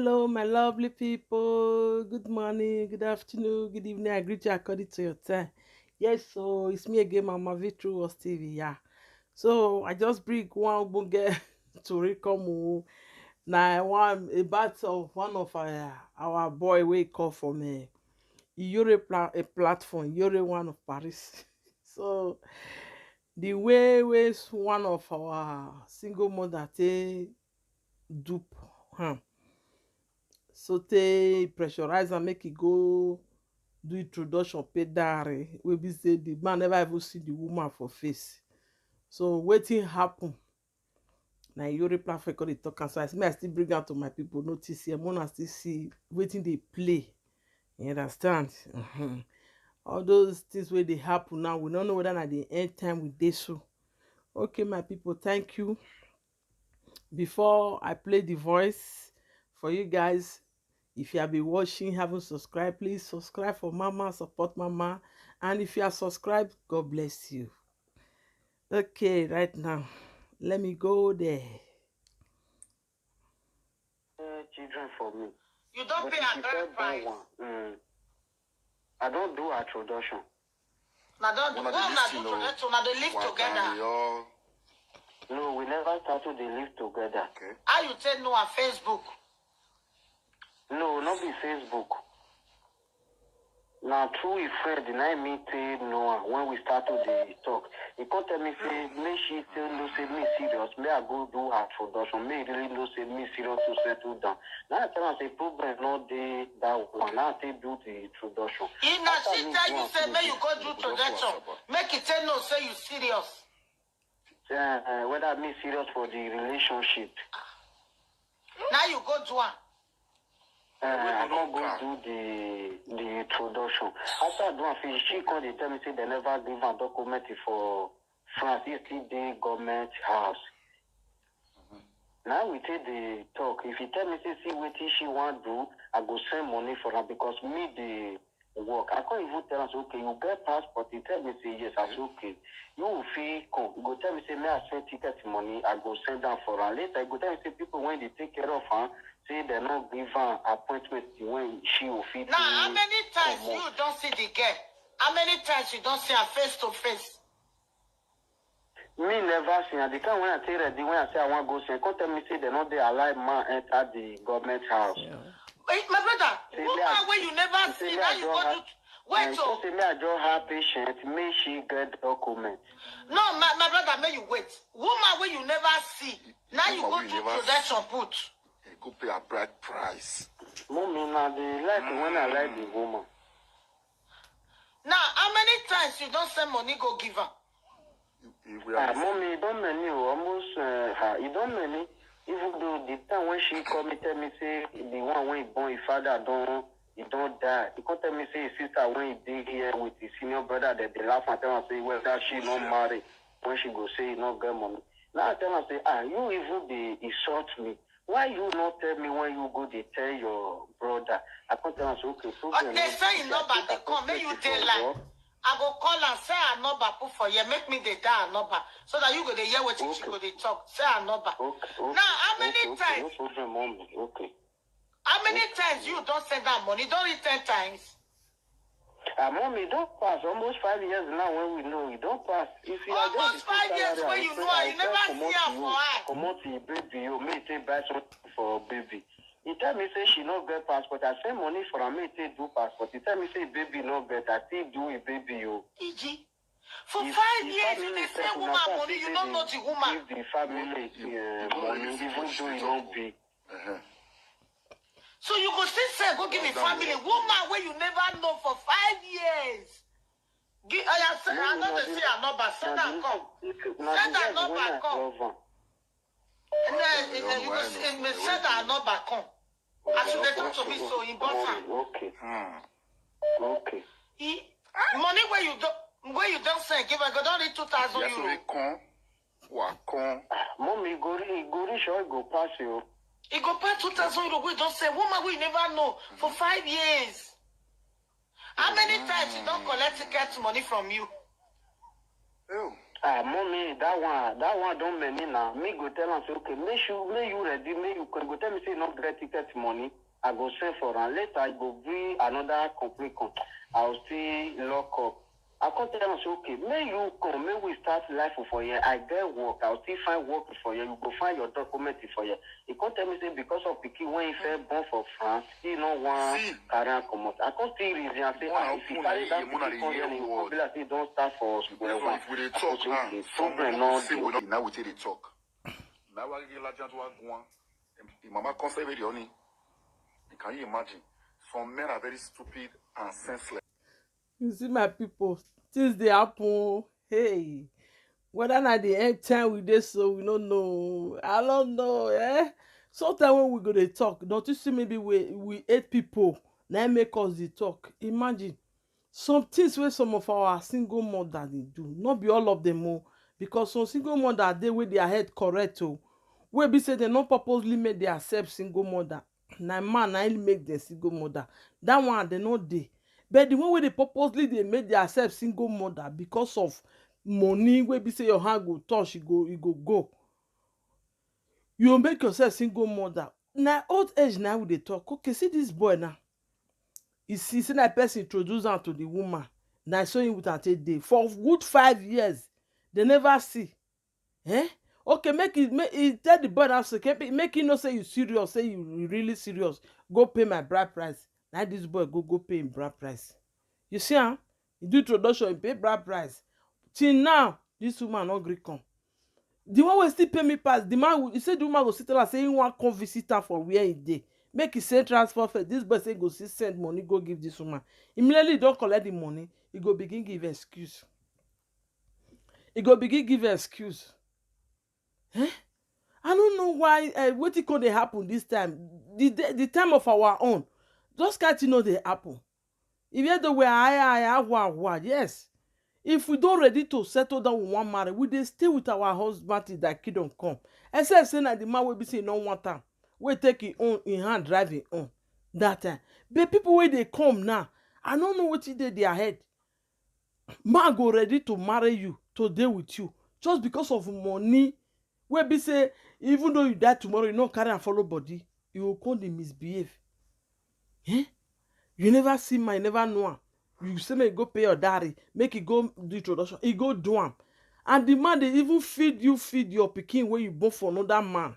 Hello, my lovely people. Good morning, good afternoon, good evening. I greet you according to your time. Yes, so it's me again, Mama Vitru was TV. Yeah. So I just bring one bunge to recome. Now, one about of one of our boy wake up from a platform, Yore one of Paris. So the way was one of our single mother they dupe. Huh. So they pressurize and make it go do introduction pay dowry wey be say the man never even see the woman for face. So wetin happen na Yori platform come dey talk am, so I say make I still bring am to my people notice here, una still see wetin dey play, you understand. All those things wey dey happen now, we no know whether na the end time we dey so. Okay, my people, thank you. Before I play the voice for you guys, if you have been watching, haven't subscribed, please subscribe for Mama, support Mama. And if you are subscribed, God bless you. Okay, right now, let me go there. Children for me. You don't pay a grand price. I don't do introduction. Now don't do introduction. Now they live together. No, we never started to live together. Okay. How you tell no on Facebook? No, not be Facebook. Now, true if friend deny me to Noah when we started the talk. He can't tell me say me she tell no say me serious. May I go do her introduction? May really no say me serious to settle down. Now I tell her say problem not the that one. Now I do the introduction. He now she tell you say may you go do introduction. Make it tell no say you serious. Whether me serious for the relationship. Now you go do one. I can't go do the introduction. After I do one finish, she called and tell me say they never give a document for France. It's still the government house. Now we take the talk. If you tell me say see what she want to do, I go send money for her because me the work. I can't even tell us okay, you get passport. You tell me say yes, I say okay. You will feel come. You go tell me say may I send ticket money, I go send them for her. Later you go tell me say people when they take care of her. Say they not give her appointment when she will fit. Now, how many times you don't see the girl? How many times you don't see her face to face? Me never see her. The time when I tell ready, when I say I want to go see, come tell me say they not they alive man enter the government house. Yeah. Wait, my brother, woman when you never see, now you go to wait so say me I just have patient, may she get document. No, my brother, may you wait. Woman when you never see, now you go to production put. Go pay a bright price. Mommy, now they like when I like the woman. Now, how many times you don't send money go give her? Mommy, you don't many, almost you don't many. Even though the time when she called me, tell me say the one when he born his father he don't die. He can't tell me say his sister when he did here with his senior brother that they laugh and tell her say whether she not married when she go say he not get money. Now I tell her say you even they insult me. Why you not tell me when you go they tell your brother? I can't tell her okay. But they say you number they come, make you tell like I go call and say a number put for you, make me the die a number so that you go to hear what she go they talk. Say a number. Okay. Now how many times? No problem, mommy. Okay. How many times you don't send that money? Don't read 10 times. Mommy, don't pass. Almost 5 years now when we know it. Don't pass. If you almost 5 years when you know you never see her for her. Come out to baby, you may take buy something for baby. He tell me say she not get passport. I send money for her, may take do passport. He tell me say baby not get. I still do a baby you. E.g. For 5 years you dey send woman money, you don't know the woman. Give the family money, even though you don't be. So you go still say go give the family woman where you never know for 5 years. Give I know they say a number, send her come. Send her number come. And then you go send her number come. As you talk to me so important. Okay. Okay. Money where you don't send, give her go down in 2,000 euros. Mommy, go reach or go pass you. He go pay 2,000 euros. We don't say woman we never know for 5 years. How many times you don't collect ticket money from you? Mommy, that one don't many now. Me go tell am say, okay, make you ready, make you go tell me say no get ticket money. I go send for am. Later I go bring another company come. I'll still lock up. I come tell am say, okay, make you come, make we start life for you. I get work. I'll still find work for you. You go find your document for you. He come tell me say because of pikin when he fell born for France, he no want carry am comot. I come still reason and say, if you carry that pikin come here, you go be like say don't start for square one. If we dey talk now, Children no say we now we take the talk. Now I get large to one. The mama concept the only. Can you imagine? Some men are very stupid and senseless. You see my people, things dey happen. Hey, whether na the end time we dey so we no know. I don't know. Sometimes when we go dey talk, don't you see maybe we 8 people na im make us dey talk. Imagine some things wey some of our single mother dey do, no be all of them o, because some single mother dey wey their head correct o, wey be say dem no purposely make dem accept single mother. Na man na im make dem single mother. That one dem no dey. But the one wey dey purposely dey make dem accept single mother because of money wey be say your hand go touch, e go. You make yourself single mother. Na old age na we dey talk. Okay, see this boy now. You see, say that person introduce am to the woman. Na so him with am take dey for good 5 years. They never see. Okay, make he tell the boy now, say make him know say you serious, say you really serious. Go pay my bride price. Now this boy go pay him bride price. You see, he do introduction, he pay bride price. Till now, this woman no gree come. The one wey still pay me pass, the man, he say the woman go sit down say he wan come visit her for where he dey. Make he send transfer first. This boy say go still send money go give this woman. Immediately he don collect the money, he go begin give excuse. I don't know why wetin come dey happen this time. The time of our own, just can't dey happen. If you the way I yes. If we don't ready to settle down with one marriage, we dey stay with our husband till that kid don't come. Except say na the man will be saying no one time. We take him own in hand, drive him own that time. But people wey dey come now, I don't know wetin dey their head. Man go ready to marry you, to deal with you, just because of money. Wey be say even though you die tomorrow, you no carry and follow body, you go come dey misbehave. You never see man, you never know am. You say make you go pay your dowry, make you go do introduction, you go do am. And the man dey even feed your pikin wey you born for another man.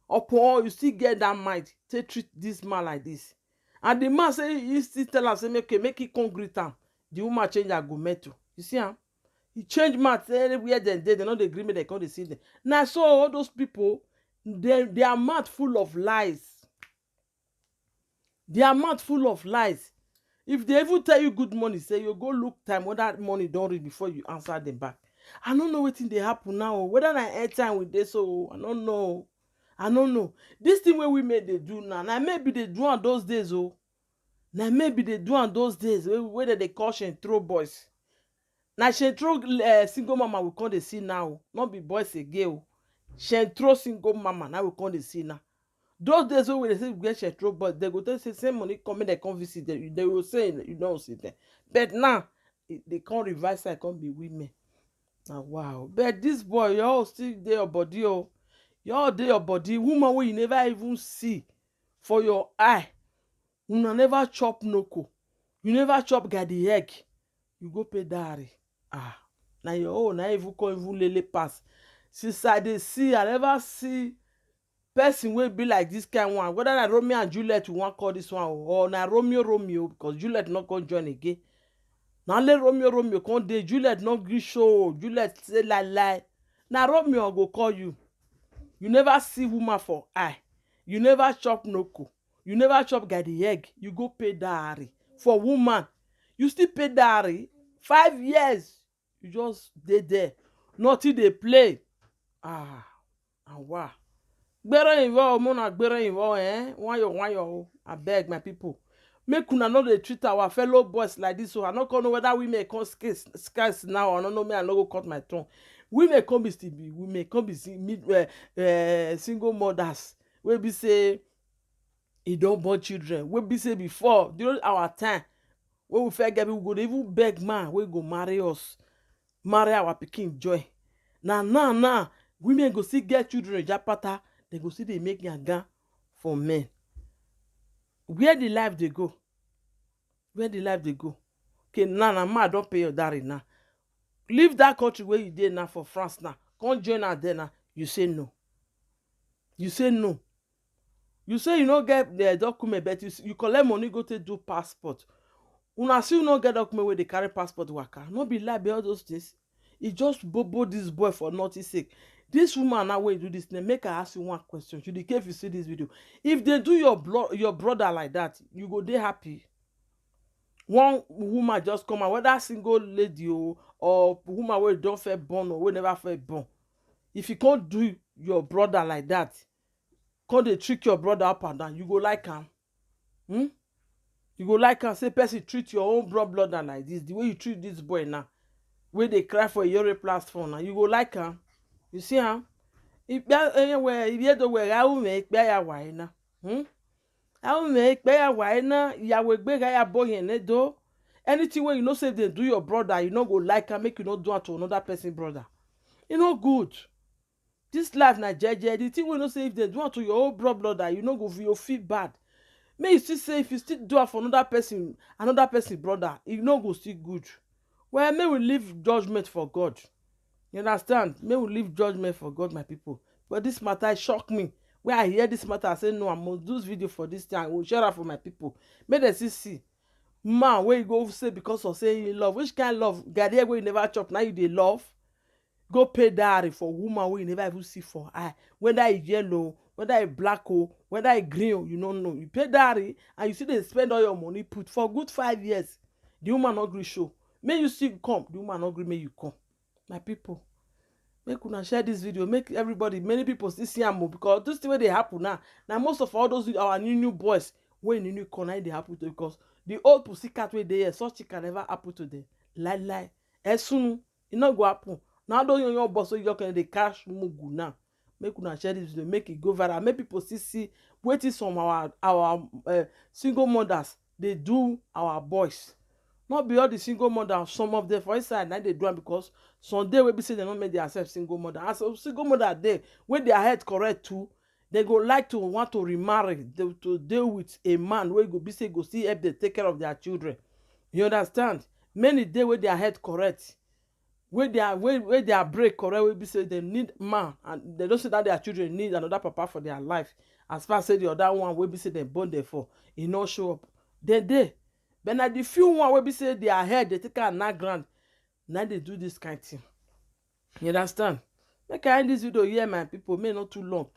Upon you still get that mind to treat this man like this. And the man say he still tell am say make he come greet am. The woman change her go metal. You see am? He change mouth everywhere dem dey, dem no dey gree make dem come dey see them. Na so all those people, they are mouth full of lies. They are mouth full of lies. If they even tell you good morning, say you go look time when that money don reach before you answer them back. I don't know wetin dey happen now. Whether na airtime with this, so I don't know. This thing wey women dey do now, na maybe they do on those days, oh. Na maybe they do on those days wey they call throw boys. Na throw single mama we come dey see now, not be boys again. Throw single mama now we come dey see now. Those days wey they say we get throw boys, they go tell say same money come make they come visit them. They will say you don't see them. But now they can't revise side, can't be women. Wow. But this boy, y'all still dey your body, oh. Y'all dey your body. Woman wey you never even see for your eye. Una never chop noko. You never chop garden egg. You go pay dowry. Now your own, na even come even lele pass. Since I dey see, I never see person wey be like this kind one. Whether na Romeo and Juliet you wan call this one, or na Romeo, because Juliet not gonna join again. Na only Romeo come dey. Juliet no gree show. Juliet say lie. Na Romeo go call you. You never see woman for eye. You never chop noko. You never chop garden egg. You go pay dowry for woman. You still pay dowry 5 years. You just dey there. Nothing dey play. And wow. Gbere involve, mona gbere involve, Wanyo. I beg my people. Make una no dey treat our fellow boys like this. So I no know whether we may come scarce now. I don't know me. I no go cut my tongue. Women come be still be women, come be single mothers. We be say he don't born children. We be say before during our time when we first get people, we go even beg man we go marry us. marry our pikin joy. Now women go still get children japata, they go still dey make yanga for men. Where the life dey go? Where the life dey go? Okay, now na man don pay your dowry now. Leave that country where you dey now for France now. Come join her there now. You say no. You say no. You say you no get the document, but you collect money go take do passport. Una still no get document wey dey carry passport waka. No be lie be all those things. E just bobo this boy for nothing sake. This woman now wey do this thing, make her ask you one question. You dey care if you see this video. If they do your brother like that, you go dey happy. One woman just come out, whether single lady or woman wey don first born or wey never first born. If you can't do your brother like that, can't dey trick your brother up and down, you go like am? You go like am say person treat your own brother like this, the way you treat this boy now, wey dey cry for a Yore platform now, you go like am? You see am? Anything wey you know say if they do your brother, you no go like am, make you no do am to another person brother. E no good. This life na jeje. The thing wey you know say if they do am to your own brother, you no go feel bad. May you still say if you still do am for another person brother, e no go still good. Well, may we leave judgment for God. You understand? May we leave judgment for God, my people. But this matter shock me. When I hear this matter, I say no, I must do this video for this time. I will share it for my people. May they see. Man, where you go say because of saying you love. Which kind of love? Gadier where you never chop, now you dey love. Go pay dowry for woman where you never even see for eye. Whether it's yellow, whether it's black, whether it's green, you don't know. You pay dowry and you see they spend all your money put for good 5 years. The woman not agree show. May you still come. The woman not agree, may you come. My people, make una share this video. Make everybody, many people still see am because this is the way they happen now. Now most of all those our new boys when in new corner they happen to because the old pussycat way they such it can never happen to them. Lie. As soon it not go happen. Now don't your boss so you can they cash mugu now. Make una share this video, make it go viral. Make people see waiting some our single mothers they do our boys. Not be all the single mothers, some of them for inside now they do it because some day we be say they don't make themselves single mother. And so single mother there when their head correct too, they go like to want to remarry, to deal with a man where go be say go see help they take care of their children. You understand? Many day where their head correct, where their break correct, we be say they need man and they don't say that their children need another papa for their life. As far as say the other one we be say they born there for, it not show up. They. But now the few one wey be say their head they take out na ground, now they do this kind of thing. You understand? Make I end this video here, my people. May not too long.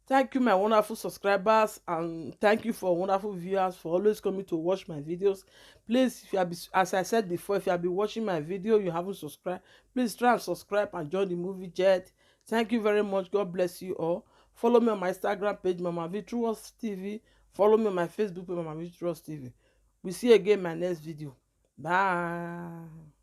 Thank you, my wonderful subscribers, and thank you for wonderful viewers for always coming to watch my videos. Please, if you have, as I said before, if you have been watching my video, you haven't subscribed, please try and subscribe and join the movie jet. Thank you very much. God bless you all. Follow me on my Instagram page, Mama Virtuous TV. Follow me on my Facebook page, Mama Virtuous TV. We see you again in my next video. Bye.